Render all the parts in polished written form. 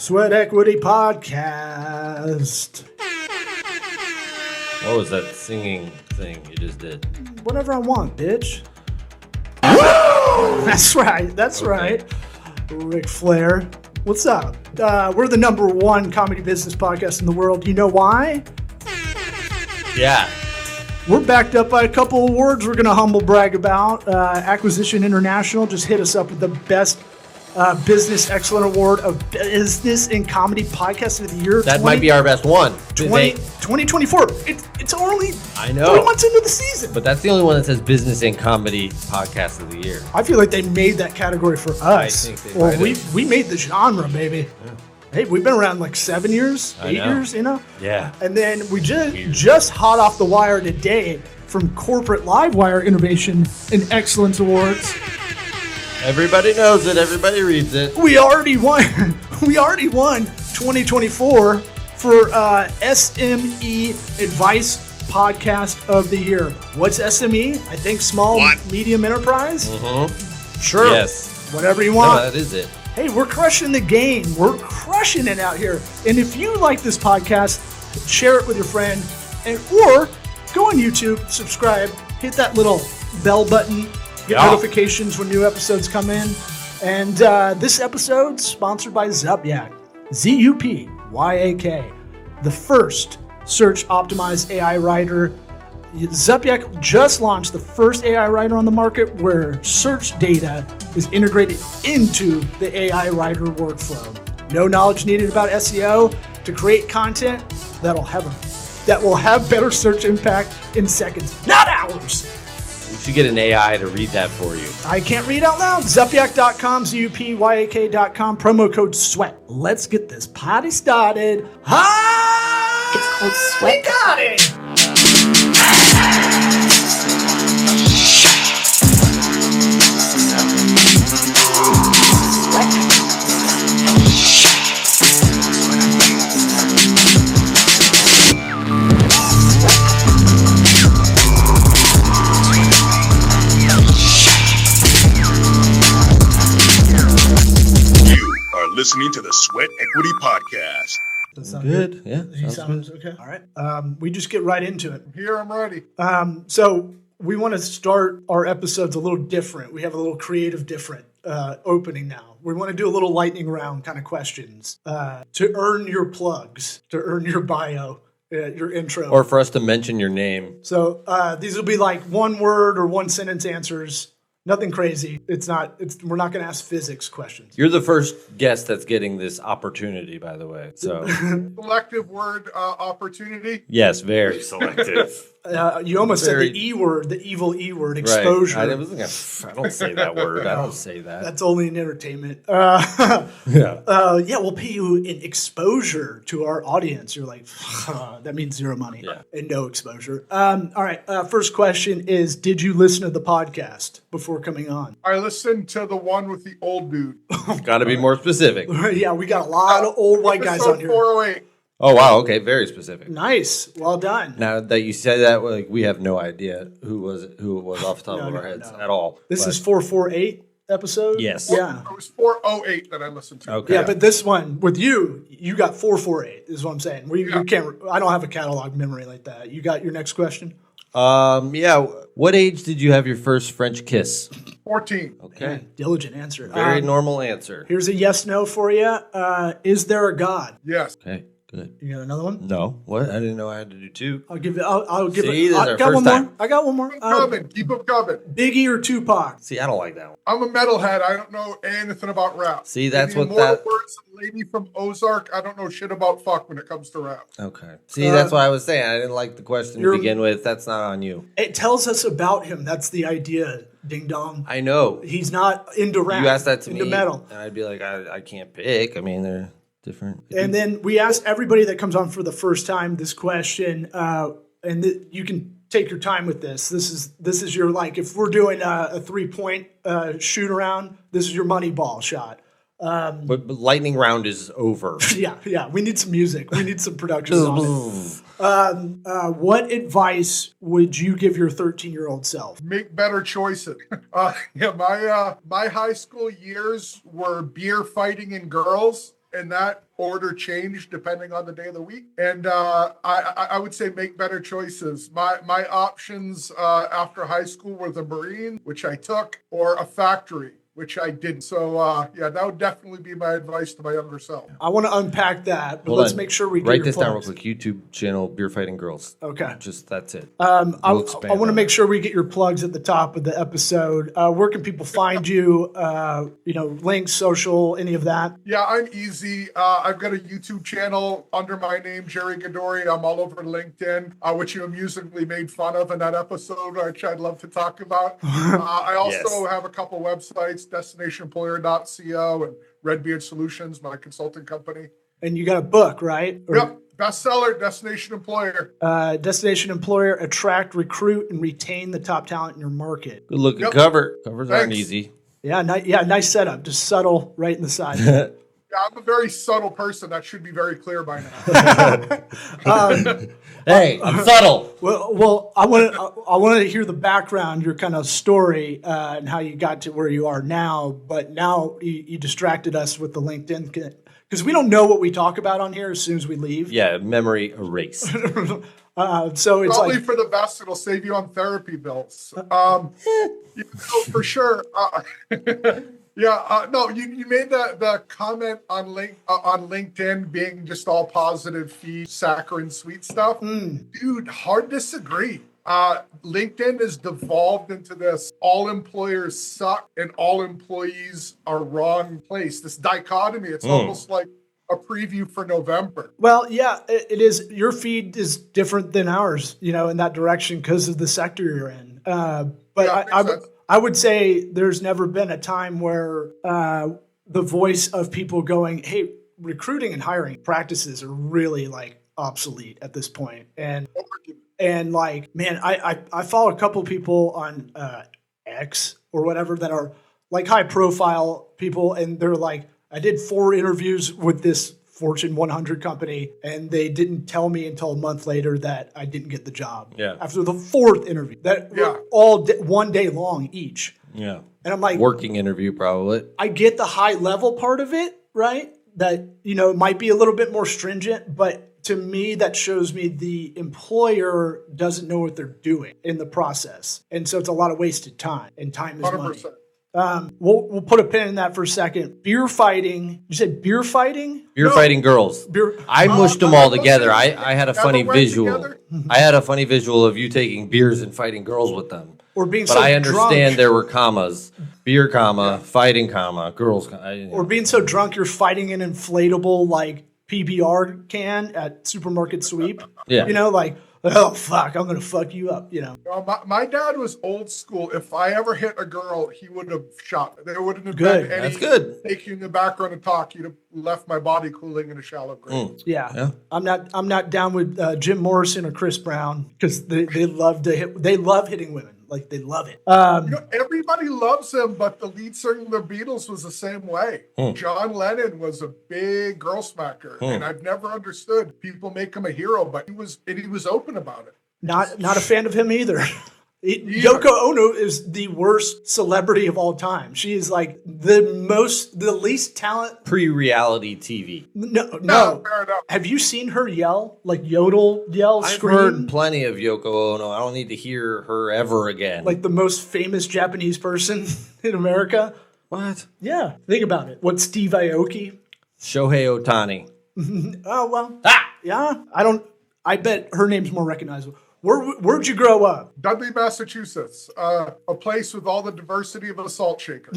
Sweat Equity Podcast. What was that singing thing you just did? Whatever I want, bitch. That's right. That's right. Ric Flair. What's up? We're the #1 comedy business podcast in the world. You know why? Yeah. We're backed up by a couple awards we're going to humble brag about. Acquisition International just hit us up with the best Business Excellent Award of Business and Comedy Podcast of the Year. That might be our best one. 2024. It's only I know. 3 months into the season. But that's the only one that says Business and Comedy Podcast of the Year. I feel like they made that cacategory for us. I think they might have. we made the genre, baby. Yeah. Hey, we've been around like 7 years, 8 years, you know? Yeah. And then we just hot off the wire today from Corporate Livewire Innovation and Excellence Awards. Everybody knows it. Everybody reads it. We already won 2024 for SME Advice Podcast of the Year. What's SME? I think small, medium enterprise? Mm-hmm. Sure. Yes. Whatever you want. No, that is it. Hey, we're crushing the game. We're crushing it out here. And if you like this podcast, share it with your friend, or go on YouTube, subscribe, hit that little bell button, get notifications when new episodes come in. And this episode's sponsored by Zupyak, Zupyak, the first search-optimized AI writer. Zupyak just launched the first AI writer on the market where search data is integrated into the AI writer workflow. No knowledge needed about SEO to create content that will have better search impact in seconds, not hours. You should get an AI to read that for you. I can't read out loud. Zupyak.com, Zupyak.com, promo code SWEAT. Let's get this party started. Hi! It's called Sweat. We got it! Listening to the Sweat Equity Podcast. Does that sound Good. Yeah. Sounds okay. All right. We just get right into it. Here, I'm ready. So we want to start our episodes a little different. We have a little creative different opening now. We want to do a little lightning round kind of questions to earn your plugs, to earn your bio, your intro. Or for us to mention your name. So these will be like one word or one sentence answers. Nothing crazy. We're not going to ask physics questions. You're the first guest that's getting this opportunity, by the way. So Selective word opportunity. yes, very selective. You almost said the E word, the evil E word, exposure. Right. I don't say that word. I don't say that. That's only in entertainment. Yeah. We'll pay you in exposure to our audience. You're like, that means zero money and no exposure. All right. First question is, did you listen to the podcast before coming on? I listened to the one with the old dude. Got to be more specific. Yeah, we got a lot of old white guys on here. 408. Oh, wow. Okay. Very specific. Nice. Well done. Now that you said that, like, we have no idea who it was off the top of our heads at all. This is 448 episode? Yes. Yeah. It was 408 that I listened to. Okay. Yeah, but this one with you got 448 is what I'm saying. We can't. I don't have a catalog memory like that. You got your next question? Yeah. What age did you have your first French kiss? 14. Okay. Diligent answer. Very normal answer. Here's a yes/no for you. Is there a God? Yes. Okay. Good. You got another one? No. What? I didn't know I had to do two. I'll give it. I'll give See, it. this is I our got first one time. more. I got one more. Keep them coming. Biggie or Tupac? See, I don't like that one. I'm a metalhead. I don't know anything about rap. See, that's Maybe what more that. words than lady from Ozark. I don't know shit about fuck when it comes to rap. Okay. See, that's what I was saying. I didn't like the question to begin with. That's not on you. It tells us about him. That's the idea. Ding dong. I know. He's not into rap. You asked that to into me, metal. and I'd be like, I can't pick. I mean, they're different. And then we asked everybody that comes on for the first time this question, and you can take your time with this. This is your, like, if we're doing a 3-point shoot around, this is your money ball shot. But lightning round is over. Yeah. We need some music. We need some production on it. What advice would you give your 13-year-old self? Make better choices. My high school years were beer fighting and girls. and that order changed depending on the day of the week. And I would say make better choices. My options after high school were the Marine, which I took, or a factory, which I didn't. So, yeah, that would definitely be my advice to my younger self. I want to unpack that, but Hold let's on. make sure we get write your this down real plugs. quick. YouTube channel, Beer Fighting Girls. Okay. Just that's it. I We'll expand want to on make that. sure we get your plugs at the top of the episode. Where can people find you? Links, social, any of that? Yeah, I'm easy. I've got a YouTube channel under my name, Gerry Gadoury. I'm all over LinkedIn, which you amusingly made fun of in that episode, which I'd love to talk about. I also have a couple websites, destinationemployer.co and Redbeard Solutions, my consulting company. And you got a book, right? Yep, bestseller, Destination Employer. Destination Employer, attract, recruit, and retain the top talent in your market. Good looking Yep. cover. Covers aren't Thanks. ezy. Yeah, nice setup. Just subtle right in the side. Yeah, I'm a very subtle person. That should be very clear by now. Hey, I'm subtle. Well, I wanted to hear the background, your kind of story, and how you got to where you are now. But now you distracted us with the LinkedIn because we don't know what we talk about on here as soon as we leave. Yeah, memory erase. So it's Probably like for the best. It'll save you on therapy bills. For sure. No, you made the comment on LinkedIn being just all positive feed, saccharine sweet stuff. Dude, hard disagree. LinkedIn has devolved into this all employers suck and all employees are wrong place. This dichotomy, it's almost like a preview for November. well, yeah, it is. Your feed is different than ours, in that direction because of the sector you're in. But Yeah, makes sense. I would say there's never been a time where the voice of people going, "Hey, recruiting and hiring practices are really like obsolete at this point," and like, man, I follow a couple people on X or whatever that are like high profile people, and they're like, I did 4 interviews with this Fortune 100 company, and they didn't tell me until a month later that I didn't get the job. Yeah. After the 4th interview, that Yeah. were all one day long each. Yeah. And I'm like, Working interview, probably. I get the high level part of it, right? That, it might be a little bit more stringent, but to me, that shows me the employer doesn't know what they're doing in the process. And so it's a lot of wasted time, and time is money. 100%. We'll put a pin in that for a second. Beer fighting. You said beer fighting? Beer Fighting Girls. Beer. I mushed them all those together. two I had a funny went visual. together? I had a funny visual of you taking beers and fighting girls with them. Or being But so I understand drunk. there were commas. Beer, comma, fighting, comma, girls. Or being so drunk you're fighting an inflatable like PBR can at supermarket sweep. Yeah. Like, oh fuck, I'm gonna fuck you up. My dad was old school. If I ever hit a girl, he would have shot. There wouldn't have Good. been any That's good. taking in the background and talk. He'd have left my body cooling in a shallow grave. Yeah. Yeah. I'm not down with Jim Morrison or Chris Brown because they love to hit. They love hitting women. Like they love it. Everybody loves him, but the lead singer of the Beatles was the same way. John Lennon was a big girl smacker, and I've never understood. People make him a hero, but he was open about it. Not a fan of him either. Yoko Ono is the worst celebrity of all time. She is like the least talent. Pre-reality TV. No. Fair enough. Have you seen her yell? Like yodel, yell, I've scream? heard plenty of Yoko Ono. I don't need to hear her ever again. Like the most famous Japanese person in America? what? Yeah. Think about it. What, Steve Aoki? Shohei Ohtani. Oh, well. Yeah. I bet her name's more recognizable. Where'd you grow up? Dudley, Massachusetts, a place with all the diversity of a salt shaker.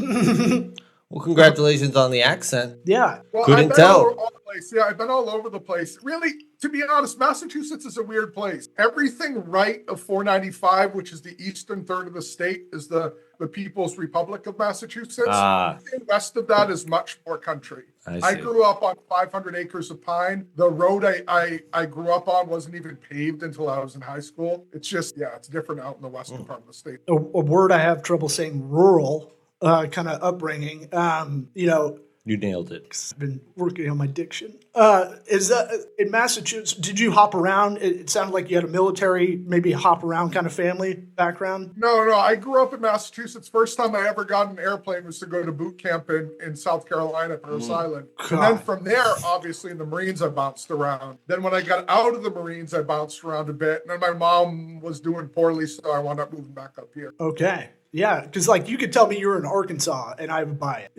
Well, congratulations on the accent. Yeah. Well, Couldn't I've been tell. all over the place. Yeah, I've been all over the place. Really, to be honest, Massachusetts is a weird place. Everything right of 495, which is the eastern third of the state, is the People's Republic of Massachusetts. Everything west of that is much more country. I see. grew up on 500 acres of pine. The road I grew up on wasn't even paved until I was in high school. It's just, it's different out in the western part of the state. A word I have trouble saying, rural kind of upbringing. You nailed it. I've been working on my diction. Is that in Massachusetts? Did you hop around? It sounded like you had a military, maybe hop around kind of family background. No. I grew up in Massachusetts. First time I ever got an airplane was to go to boot camp in South Carolina, Parris Island. And then from there, obviously in the Marines, I bounced around. Then when I got out of the Marines, I bounced around a bit. And then my mom was doing poorly, so I wound up moving back up here. Okay. Yeah. Because like you could tell me you were in Arkansas and I would buy it.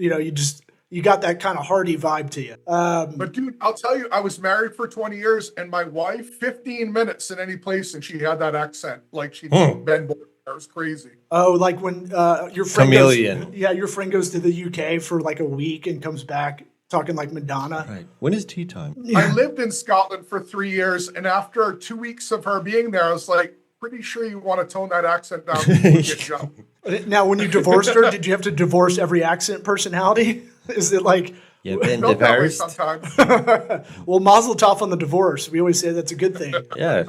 You got that kind of hardy vibe to you. But dude, I'll tell you, I was married for 20 years and my wife, 15 minutes in any place and she had that accent. Like she'd been born. That was crazy. Oh, like when your friend Chameleon. your friend goes to the UK for like a week and comes back talking like Madonna. Right. When is tea time? I lived in Scotland for 3 years and after 2 weeks of her being there, I was like, pretty sure you want to tone that accent down before you get jumped. Now, when you divorced her, did you have to divorce every accent personality? Is it like... Yeah, been Felt that way divorced. sometimes. Well, mazel tov on the divorce. We always say that's a good thing. Yeah.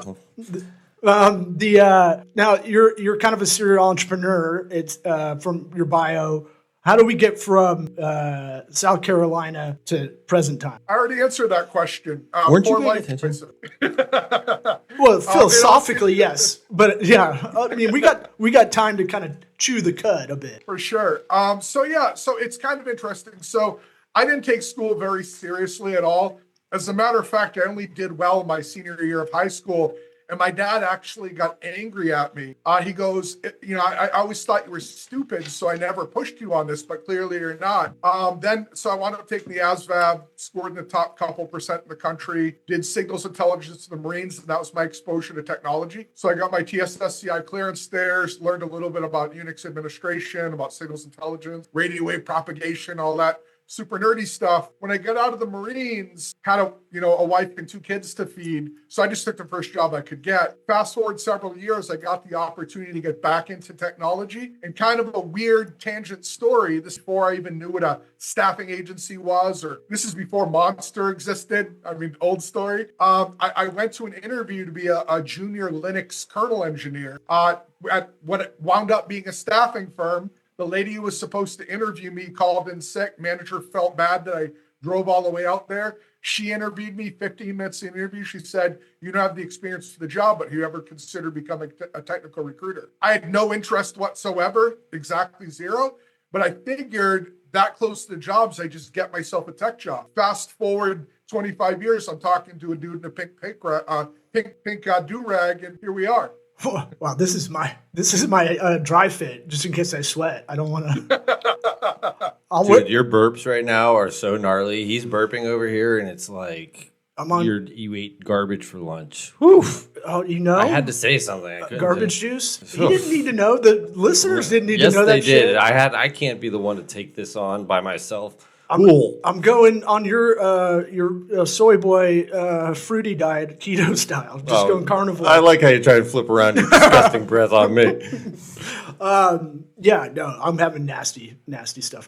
Now you're kind of a serial entrepreneur. It's from your bio. How do we get from South Carolina to present time? I already answered that question. Weren't you Poor paying life attention? choices. Well, philosophically, yes, but yeah, I mean, we got time to kind of chew the cud a bit. For sure. So it's kind of interesting. So I didn't take school very seriously at all. As a matter of fact, I only did well my senior year of high school. And my dad actually got angry at me. He goes, I always thought you were stupid, so I never pushed you on this, but clearly you're not. So I wound up taking the ASVAB, scored in the top couple percent in the country, did signals intelligence to the Marines, and that was my exposure to technology. So I got my TSSCI clearance there, learned a little bit about Unix administration, about signals intelligence, radio wave propagation, all that super nerdy stuff. When I got out of the Marines, had a wife and 2 kids to feed. So I just took the first job I could get. Fast forward several years, I got the opportunity to get back into technology and kind of a weird tangent story. This before I even knew what a staffing agency was, or this is before Monster existed. I mean, old story. I went to an interview to be a junior Linux kernel engineer at what wound up being a staffing firm. The lady who was supposed to interview me called in sick. Manager felt bad that I drove all the way out there. She interviewed me 15 minutes in the interview. She said, you don't have the experience for the job, but you ever consider becoming a technical recruiter? I had no interest whatsoever, exactly zero. But I figured that close to the jobs, I just get myself a tech job. Fast forward 25 years, I'm talking to a dude in a pink do-rag, and here we are. Wow, this is my dry fit, just in case I sweat. I don't want to. Dude, your burps right now are so gnarly. He's burping over here, and it's like you ate garbage for lunch. Whew. Oh, I had to say something. I garbage juice. You didn't need to know. The listeners didn't need to know that. Yes, they did. I can't be the one to take this on by myself. I'm going on your soy boy fruity diet, keto style. Just going carnivore. I like how you try to flip around your disgusting breath on me. Yeah, no, I'm having nasty stuff.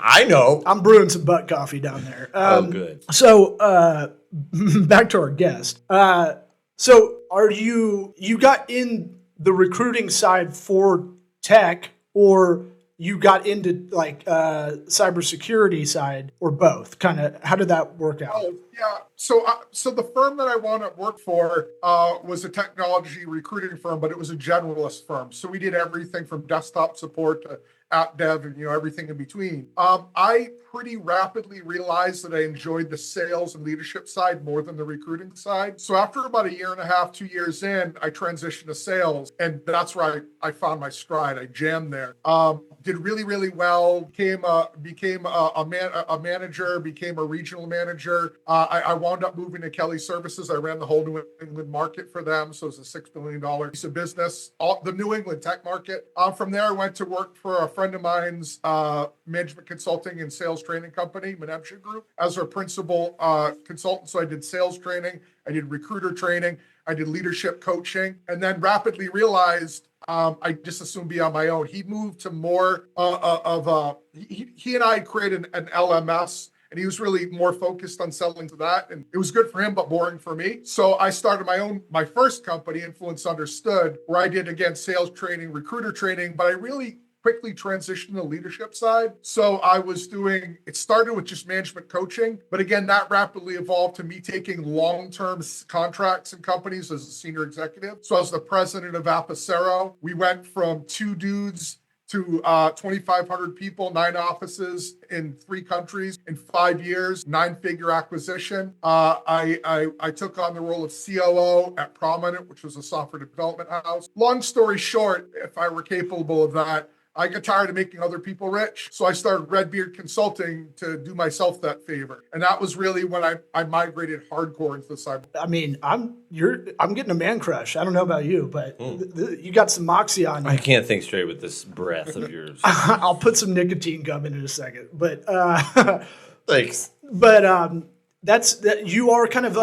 I know. I'm brewing some butt coffee down there. Good. So back to our guest. So are you got in the recruiting side for tech, or you got into like cybersecurity side, or both? Kind of, how did that work out? Oh, yeah. So the firm that I wound up work for was a technology recruiting firm, but it was a generalist firm. So we did everything from desktop support to app dev and everything in between. I pretty rapidly realized that I enjoyed the sales and leadership side more than the recruiting side. So after about 1.5 years, 2 years in, I transitioned to sales, and that's where I found my stride. I jammed there. Did really, really well. Became a manager. Became a regional manager. I wound up moving to Kelly Services. I ran the whole New England market for them, so it's a $6 billion piece of business. The New England tech market. From there, I went to work for a friend of mine's management consulting and sales training company, Menemsha Group, as our principal consultant. So I did sales training, I did recruiter training, I did leadership coaching, and then rapidly realized I just assumed be on my own. He moved to more he and I created an LMS, and he was really more focused on selling to that. And it was good for him, but boring for me. So I started my first company, Influence Understood, where I did, again, sales training, recruiter training, but I really quickly transition to the leadership side. So it started with just management coaching, but again, that rapidly evolved to me taking long-term contracts in companies as a senior executive. So I was the president of Apicero. We went from 2 dudes to 2,500 people, 9 offices in 3 countries in 5 years, 9-figure acquisition. I took on the role of COO at Prominent, which was a software development house. Long story short, if I were capable of that, I got tired of making other people rich. So I started Redbeard Consulting to do myself that favor. And that was really when I migrated hardcore into the cyber. I mean, I'm getting a man crush. I don't know about you, but you got some moxie on you. I can't think straight with this breath of yours. I'll put some nicotine gum in a second. But thanks. But you are kind of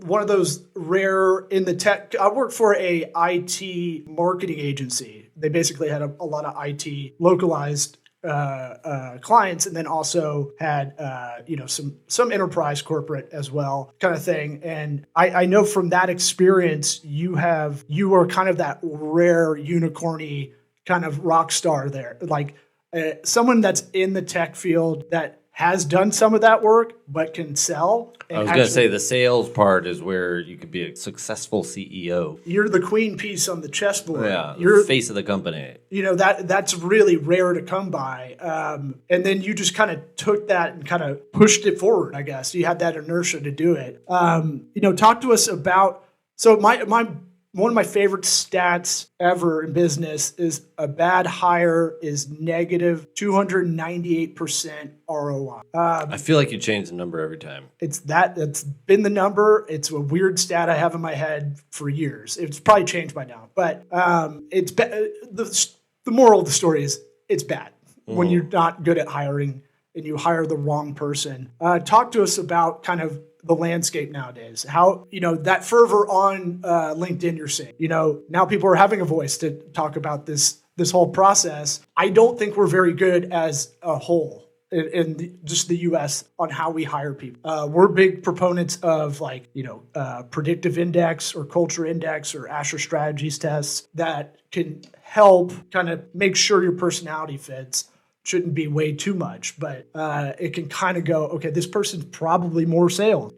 one of those rare in the tech. I worked for a IT marketing agency. They basically had a lot of IT localized clients, and then also had some enterprise corporate as well, kind of thing. And I know from that experience, you are kind of that rare unicorny kind of rock star there, like someone that's in the tech field that has done some of that work, but can sell. I was going to say the sales part is where you could be a successful CEO. You're the queen piece on the chessboard. Yeah, you're the face of the company. That's really rare to come by. And then you just kind of took that and kind of pushed it forward, I guess. You had that inertia to do it. Talk to us about, so one of my favorite stats ever in business is a bad hire is negative 298% ROI. I feel like you change the number every time. That's been the number. It's a weird stat I have in my head for years. It's probably changed by now, but the moral of the story is it's bad when you're not good at hiring and you hire the wrong person. Talk to us about kind of the landscape nowadays, how, that fervor on LinkedIn you're seeing, now people are having a voice to talk about this whole process. I don't think we're very good as a whole in just the US on how we hire people. We're big proponents of predictive index or culture index or Asher strategies tests that can help kind of make sure your personality fits. Shouldn't be way too much, but it can kind of go, okay, this person's probably more sales.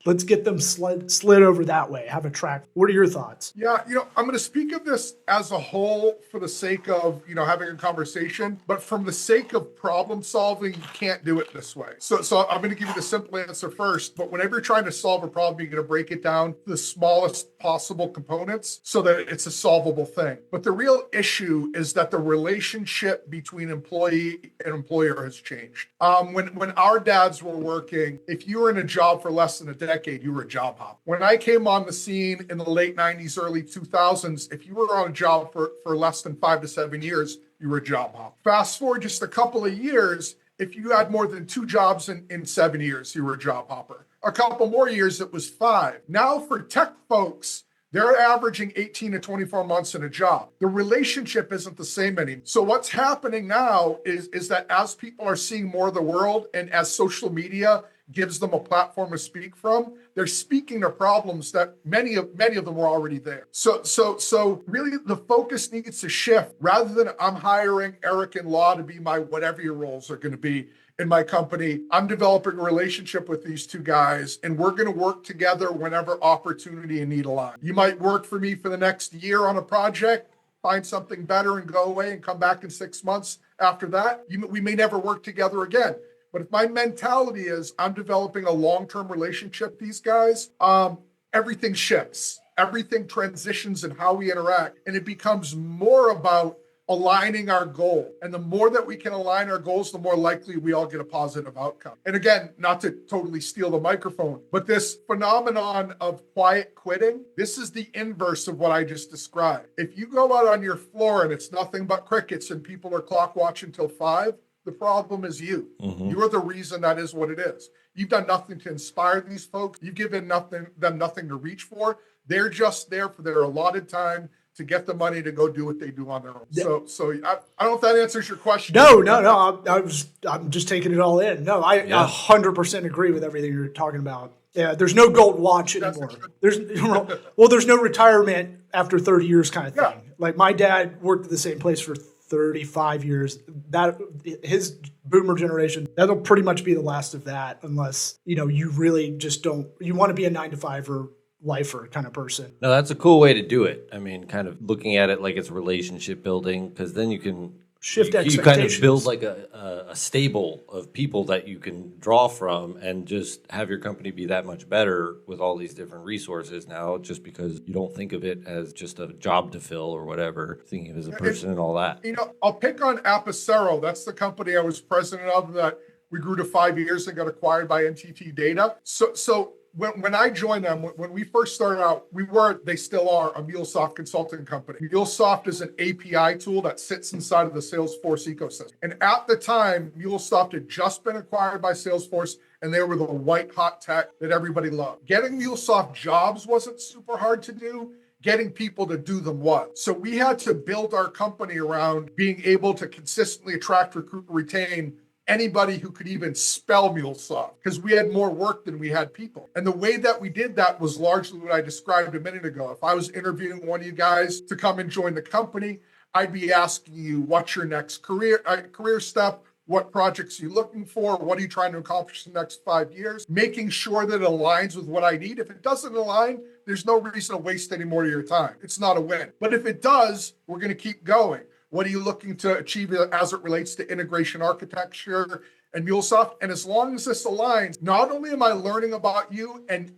Let's get them slid over that way. Have a track. What are your thoughts? Yeah, I'm going to speak of this as a whole for the sake of, having a conversation, but from the sake of problem solving, you can't do it this way. So I'm going to give you the simple answer first, but whenever you're trying to solve a problem, you're going to break it down to the smallest possible components so that it's a solvable thing. But the real issue is that the relationship between employee and employer has changed. When our dads were working, if you were in a job for less than a decade, you were a job hopper. When I came on the scene in the late 90s, early 2000s, if you were on a job for less than 5 to 7 years, you were a job hopper. Fast forward just a couple of years, if you had more than 2 jobs in 7 years, you were a job hopper. A couple more years, it was 5. Now for tech folks, they're averaging 18 to 24 months in a job. The relationship isn't the same anymore. So what's happening now is that as people are seeing more of the world and as social media gives them a platform to speak from, they're speaking to problems that many of them were already there. So really the focus needs to shift. Rather than I'm hiring Eric and Law to be my whatever your roles are going to be in my company, I'm developing a relationship with these 2 guys, and we're going to work together whenever opportunity and need align. You might work for me for the next year on a project, find something better and go away and come back in 6 months after that. We may never work together again. But if my mentality is I'm developing a long-term relationship with these guys, everything shifts. Everything transitions in how we interact. And it becomes more about aligning our goal. And the more that we can align our goals, the more likely we all get a positive outcome. And again, not to totally steal the microphone, but this phenomenon of quiet quitting, this is the inverse of what I just described. If you go out on your floor and it's nothing but crickets and people are clock watching till 5, the problem is you. Mm-hmm. You are the reason that is what it is. You've done nothing to inspire these folks. You've given them nothing to reach for. They're just there for their allotted time to get the money to go do what they do on their own. Yeah. So I don't know if that answers your question. No. I'm just taking it all in. No, I 100% agree with everything you're talking about. Yeah, there's no gold watch anymore. There's no retirement after 30 years kind of thing. Yeah. Like my dad worked at the same place for 35 years. That his boomer generation, that'll pretty much be the last of that, unless, you really just don't, you want to be a 9 to 5 or lifer kind of person. No, that's a cool way to do it. I mean, kind of looking at it like it's relationship building, because then you can shift you expectations. kind of build like a stable of people that you can draw from, and just have your company be that much better with all these different resources now, just because you don't think of it as just a job to fill or whatever, thinking of it as a person and all that. I'll pick on Apicero. That's the company I was president of that we grew to 5 years and got acquired by NTT Data. So when I joined them, when we first started out, they still are a MuleSoft consulting company. MuleSoft is an API tool that sits inside of the Salesforce ecosystem. And at the time, MuleSoft had just been acquired by Salesforce, and they were the white hot tech that everybody loved. Getting MuleSoft jobs wasn't super hard to do. Getting people to do them was. So we had to build our company around being able to consistently attract, recruit, retain anybody who could even spell MuleSoft, because we had more work than we had people. And the way that we did that was largely what I described a minute ago. If I was interviewing one of you guys to come and join the company, I'd be asking you, what's your next career step? What projects are you looking for? What are you trying to accomplish in the next 5 years? Making sure that it aligns with what I need. If it doesn't align, there's no reason to waste any more of your time. It's not a win. But if it does, we're going to keep going. What are you looking to achieve as it relates to integration architecture and MuleSoft? And as long as this aligns, not only am I learning about you and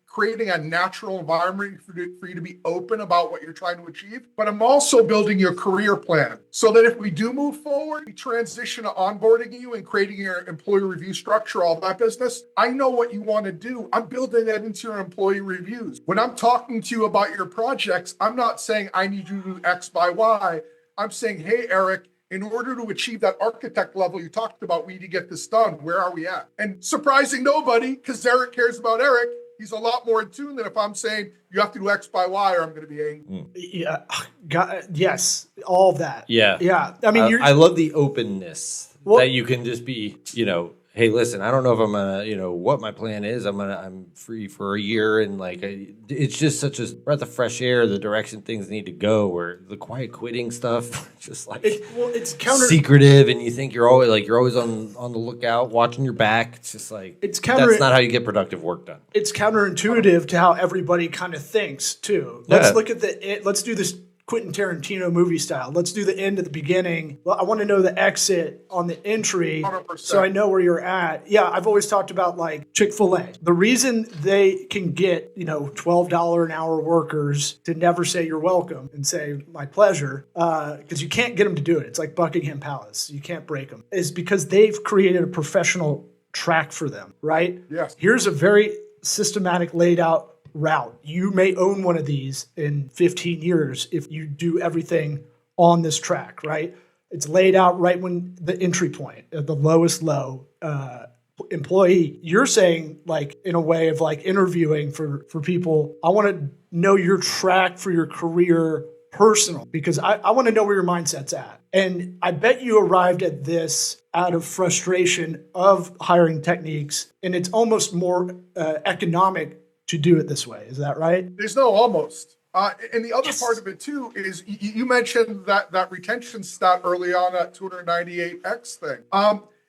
creating a natural environment for you to be open about what you're trying to achieve, but I'm also building your career plan so that if we do move forward, we transition to onboarding you and creating your employee review structure, all that business. I know what you want to do. I'm building that into your employee reviews. When I'm talking to you about your projects, I'm not saying I need you to do X by Y. I'm saying, hey, Eric, in order to achieve that architect level you talked about, we need to get this done. Where are we at? And surprising nobody, because Eric cares about Eric, he's a lot more in tune than if I'm saying you have to do X by Y or I'm going to be angry. Yeah, yes, all of that. Yeah. Yeah. I mean, I love the openness that you can just be, hey, listen, I don't know if I'm gonna, what my plan is. I'm free for a year, and it's just such a breath of fresh air, the direction things need to go. Where the quiet quitting stuff, just it's secretive, and you think you're always on the lookout, watching your back. It's just that's not how you get productive work done. It's counterintuitive to how everybody kind of thinks too. Let's look at let's do this Quentin Tarantino movie style. Let's do the end at the beginning. Well, I want to know the exit on the entry 100%. So I know where you're at. Yeah, I've always talked about Chick-fil-A. The reason they can get, $12 an hour workers to never say you're welcome and say my pleasure, because you can't get them to do it. It's like Buckingham Palace. You can't break them. Is because they've created a professional track for them, right? Yes. Here's a very systematic laid out route. You may own one of these in 15 years if you do everything on this track, right? It's laid out right when the entry point, the lowest low employee. You're saying in a way of interviewing for people, I want to know your track for your career personal, because I want to know where your mindset's at. And I bet you arrived at this out of frustration of hiring techniques, and it's almost more economic to do it this way. Is that right? There's no almost. And the other part of it too is you mentioned that retention stat early on, that 298x thing.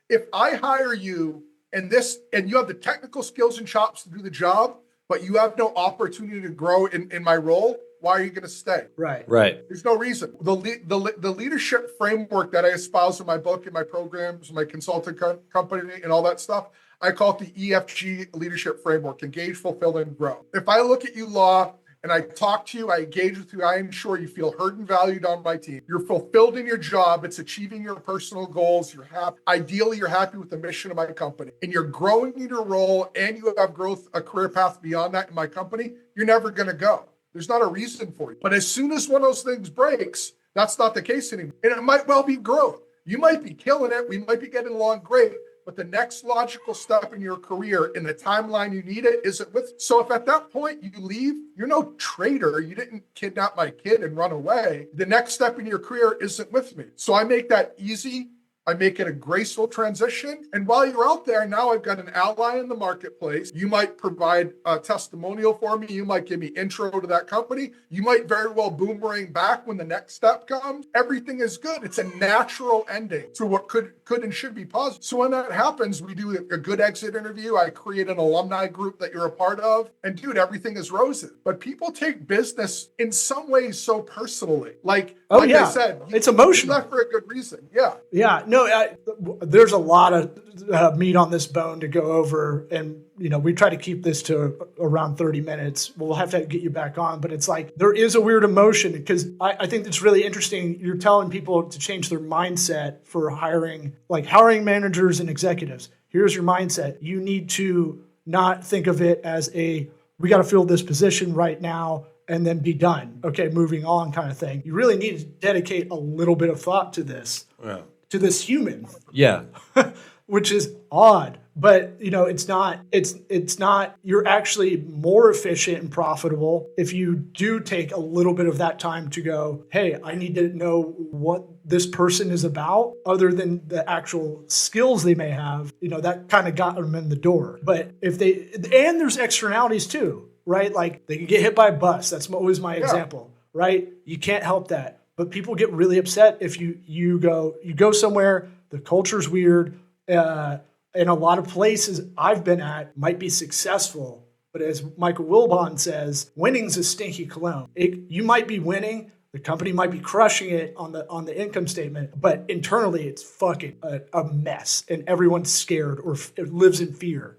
If I hire you and you have the technical skills and chops to do the job, but you have no opportunity to grow in my role, why are you going to stay? Right. There's no reason. The leadership framework that I espouse in my book, in my programs, my consulting company, and all that stuff, I call it the EFG leadership framework: engage, fulfill, and grow. If I look at you, Law, and I talk to you, I engage with you, I ensure you feel heard and valued on my team. You're fulfilled in your job. It's achieving your personal goals. You're happy. Ideally, you're happy with the mission of my company, and you're growing in your role, and you have a career path beyond that in my company. You're never going to go. There's not a reason for you. But as soon as one of those things breaks, that's not the case anymore. And it might well be growth. You might be killing it. We might be getting along great. But the next logical step in your career in the timeline you need it isn't with. So if at that point you leave, you're no traitor. You didn't kidnap my kid and run away. The next step in your career isn't with me. So I make that easy I make it a graceful transition. And while you're out there, now I've got an ally in the marketplace. You might provide a testimonial for me. You might give me intro to that company. You might very well boomerang back when the next step comes. Everything is good. It's a natural ending to what could and should be positive. So when that happens, we do a good exit interview. I create an alumni group that you're a part of. And dude, everything is roses. But people take business in some ways so personally. Like I said, it's emotional. Left for a good reason. Yeah. Yeah. No, there's a lot of meat on this bone to go over. And, we try to keep this to around 30 minutes. We'll have to get you back on. But it's like there is a weird emotion because I think it's really interesting. You're telling people to change their mindset for hiring managers and executives. Here's your mindset. You need to not think of it as we got to fill this position right now and then be done. Okay, moving on kind of thing. You really need to dedicate a little bit of thought to this, to this human. Yeah. Which is odd. But, it's not, you're actually more efficient and profitable if you do take a little bit of that time to go, hey, I need to know what this person is about other than the actual skills they may have. That kind of got them in the door. But and there's externalities too, right? Like they can get hit by a bus. That's always my example, right? You can't help that. But people get really upset if you go somewhere, the culture's weird, and a lot of places I've been at might be successful, but as Michael Wilbon says, winning's a stinky cologne. You might be winning, the company might be crushing it on the income statement, but internally it's fucking a mess, and everyone's scared or lives in fear.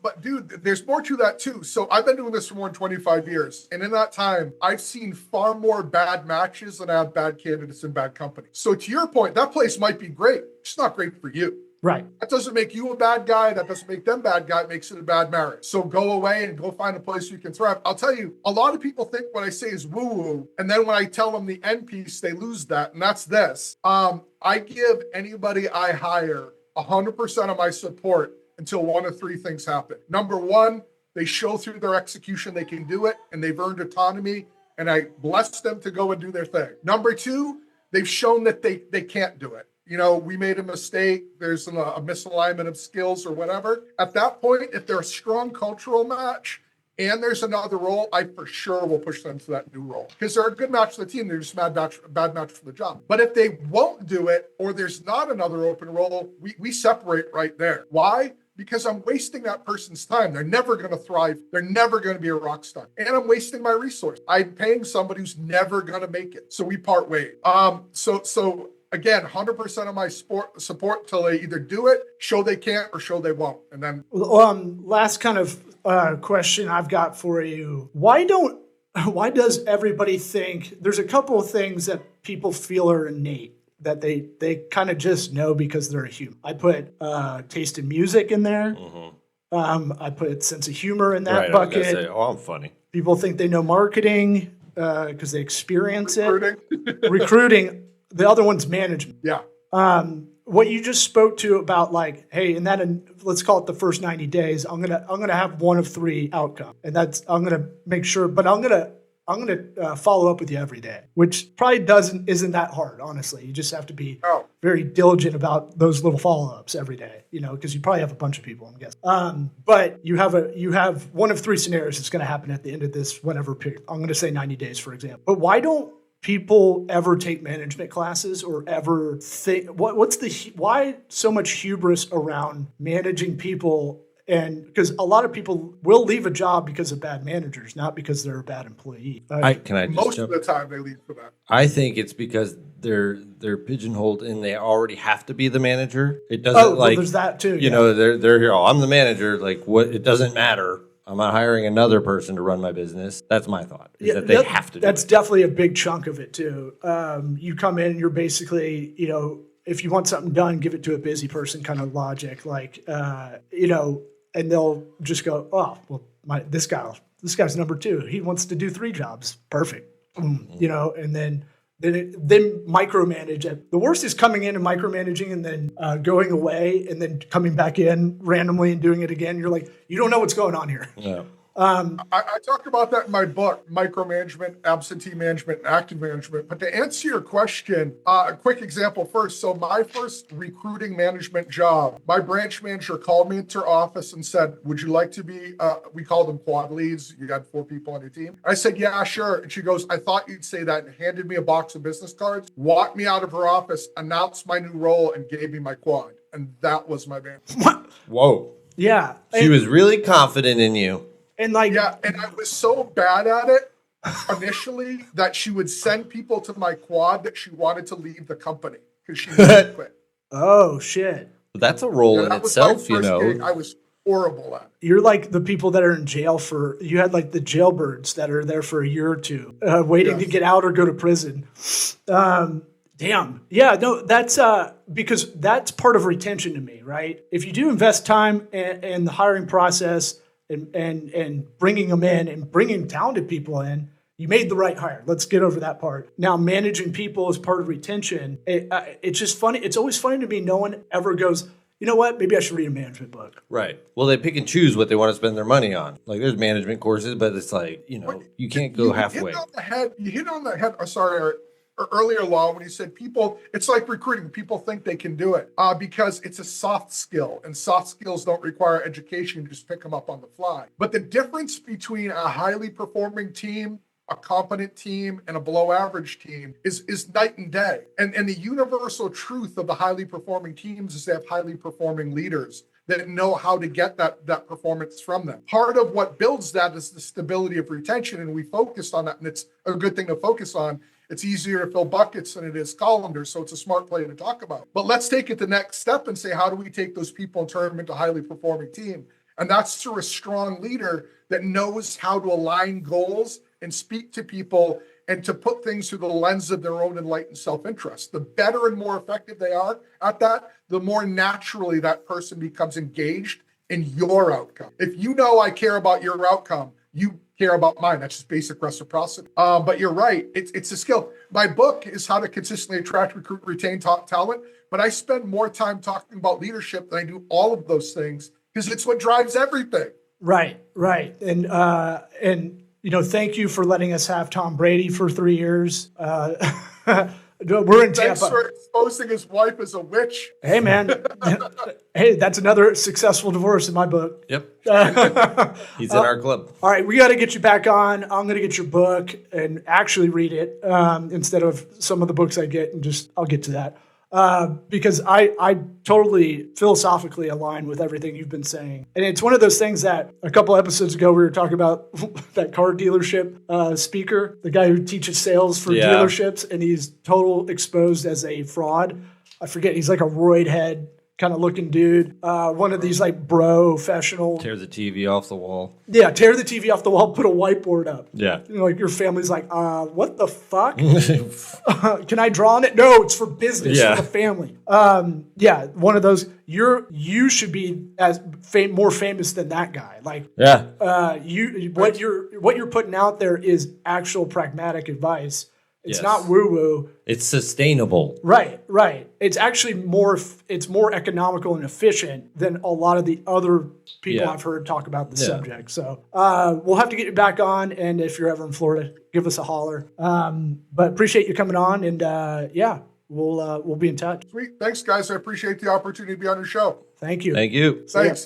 But dude, there's more to that too. So I've been doing this for more than 25 years. And in that time, I've seen far more bad matches than I have bad candidates in bad companies. So to your point, that place might be great. It's not great for you. Right. That doesn't make you a bad guy. That doesn't make them bad guy. It makes it a bad marriage. So go away and go find a place you can thrive. I'll tell you, a lot of people think what I say is woo-woo. And then when I tell them the end piece, they lose that. And that's this. I give anybody I hire 100% of my support until one of three things happen. Number one, they show through their execution they can do it and they've earned autonomy and I bless them to go and do their thing. Number two, they've shown that they can't do it. We made a mistake. There's a misalignment of skills or whatever. At that point, if they're a strong cultural match and there's another role, I for sure will push them to that new role because they're a good match for the team. They're just a bad match for the job. But if they won't do it or there's not another open role, we separate right there. Why? Because I'm wasting that person's time. They're never going to thrive. They're never going to be a rock star. And I'm wasting my resource. I'm paying somebody who's never going to make it. So we part ways. So again, 100% of my support till they either do it, show they can't, or show they won't. And then last kind of question I've got for you. Why does everybody think there's a couple of things that people feel are innate that they kind of just know because they're a human? I put taste in music in there. Mm-hmm. I put sense of humor in that bucket. I was gonna say, I'm funny. People think they know marketing because they experience it. Recruiting. The other one's management. Yeah. What you just spoke to about hey, let's call it the first 90 days. I'm gonna have one of three outcomes, and I'm gonna make sure. But I'm gonna follow up with you every day, which probably isn't that hard, honestly. You just have to be very diligent about those little follow-ups every day, because you probably have a bunch of people, I'm guessing. But you have one of three scenarios that's going to happen at the end of this whatever period. I'm going to say 90 days, for example. But why don't people ever take management classes or ever think why so much hubris around managing people? And because a lot of people will leave a job because of bad managers, not because they're a bad employee. Most of the time they leave for that. I think it's because they're pigeonholed and they already have to be the manager. It doesn't there's that too. They're here. I'm the manager. It doesn't matter. I'm not hiring another person to run my business. That's my thought. That they have to do That's definitely a big chunk of it too. You come in and you're basically, if you want something done, give it to a busy person kind of logic. And they'll just go, oh, well, this guy's number two. He wants to do 3 jobs. Perfect. And then micromanage it. The worst is coming in and micromanaging and then going away and then coming back in randomly and doing it again. You're like, you don't know what's going on here. Yeah. I talk about that in my book, Micromanagement, Absentee Management, and Active Management. But to answer your question, a quick example first. So my first recruiting management job, my branch manager called me into her office and said, would you like to be, we called them quad leads. You got 4 people on your team. I said, yeah, sure. And she goes, I thought you'd say that, and handed me a box of business cards, walked me out of her office, announced my new role, and gave me my quad. And that was my manager. Whoa. Yeah. She was really confident in you. And like, yeah, and I was so bad at it initially that she would send people to my quad that she wanted to leave the company because she wanted to quit. oh shit. That's a role in That was my itself, you first know. gig. I was horrible at it. You're like the people that are in jail you had like the jailbirds that are there for a year or two, waiting to get out or go to prison. Damn. Yeah, no, that's because that's part of retention to me, right? If you do invest time in the hiring process and bringing them in and bringing talented people in, you made the right hire. Let's get over that part. Now, managing people is part of retention. It's just funny. It's always funny to me. No one ever goes, you know what? Maybe I should read a management book. Right. Well, they pick and choose what they want to spend their money on. Like there's management courses, but it's like, you know, you can't go halfway. You hit on the head. Sorry, Eric. Earlier, Law, when you said people, it's like recruiting. People think they can do it because it's a soft skill, and soft skills don't require education. You just pick them up on the fly. But the difference between a highly performing team, a competent team, and a below average team is night and day. And the universal truth of the highly performing teams is they have highly performing leaders that know how to get that performance from them. Part of what builds that is the stability of retention, and we focused on that, and it's a good thing to focus on. It's easier to fill buckets than it is colanders, so it's a smart play to talk about. But let's take it the next step and say, how do we take those people and turn them into a highly performing team? And that's through a strong leader that knows how to align goals and speak to people and to put things through the lens of their own enlightened self-interest. The better and more effective they are at that, the more naturally that person becomes engaged in your outcome. If you know I care about your outcome, you care about mine. That's just basic reciprocity. But you're right. It's a skill. My book is how to consistently attract, recruit, retain top talent. But I spend more time talking about leadership than I do all of those things because it's what drives everything. Right. And you know, thank you for letting us have Tom Brady for 3 years. We're in Tampa. Thanks for exposing his wife as a witch. Hey, man. Hey, that's another successful divorce in my book. Yep. He's in our club. All right, we got to get you back on. I'm going to get your book and actually read it instead of some of the books I get, and I'll get to that. Because I totally philosophically align with everything you've been saying. And it's one of those things that a couple episodes ago, we were talking about that car dealership speaker, the guy who teaches sales for dealerships, and he's total exposed as a fraud. I forget, he's like a roid head kind of looking dude. One of these like professional. Tear the TV off the wall. Yeah, tear the TV off the wall, put a whiteboard up. Yeah. You know, like your family's like, what the fuck? Can I draw on it? No, it's for business, for the family. Yeah, one of those. You should be more famous than that guy. Like, what you're putting out there is actual pragmatic advice. It's not woo-woo. It's sustainable. Right. It's actually more economical and efficient than a lot of the other people I've heard talk about the subject. So we'll have to get you back on, and if you're ever in Florida, give us a holler. But appreciate you coming on, and we'll be in touch. Sweet. Thanks, guys. I appreciate the opportunity to be on your show. Thank you. Thank you. Thanks.